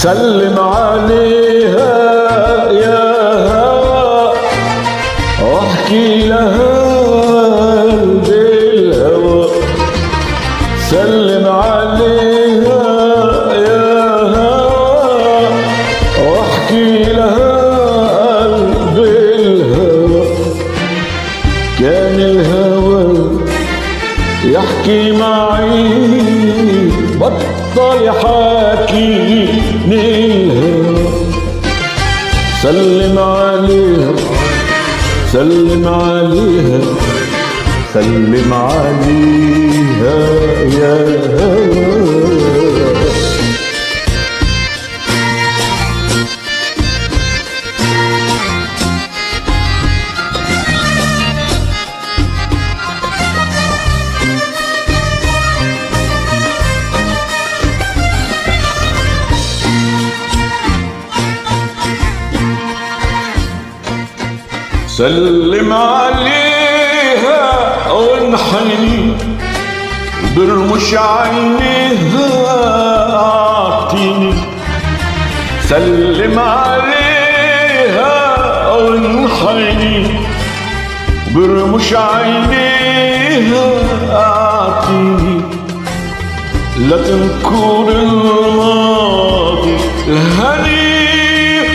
سلم عليها يا هوى واحكي لها بالهوى. سلم عليها يا هوى واحكي لها بالهوى. كان الهوى يحكي معي بطل يحاكيني الهوى. سلم عليها سلم عليها سلم عليها يا هوى. سلم عليها وانحني برمش عينيها اعطيني. سلم عليها وانحني برمش عينيها اعطيني. لا تنكر الماضي الهني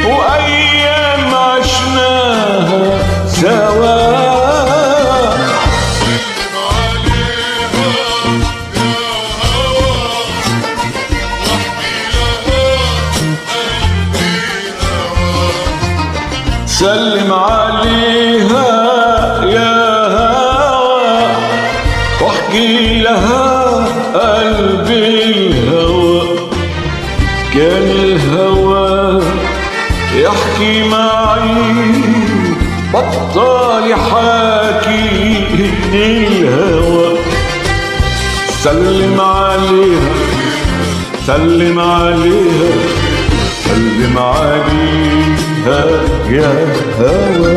وايام عشناها سوا. سلم عليها يا هوى واحكي لها قلبي الهوى. كان الهوى يحكي معي بطل يحاكي الهوى. سلم عليها سلم عليها سلم عليها يا هوى.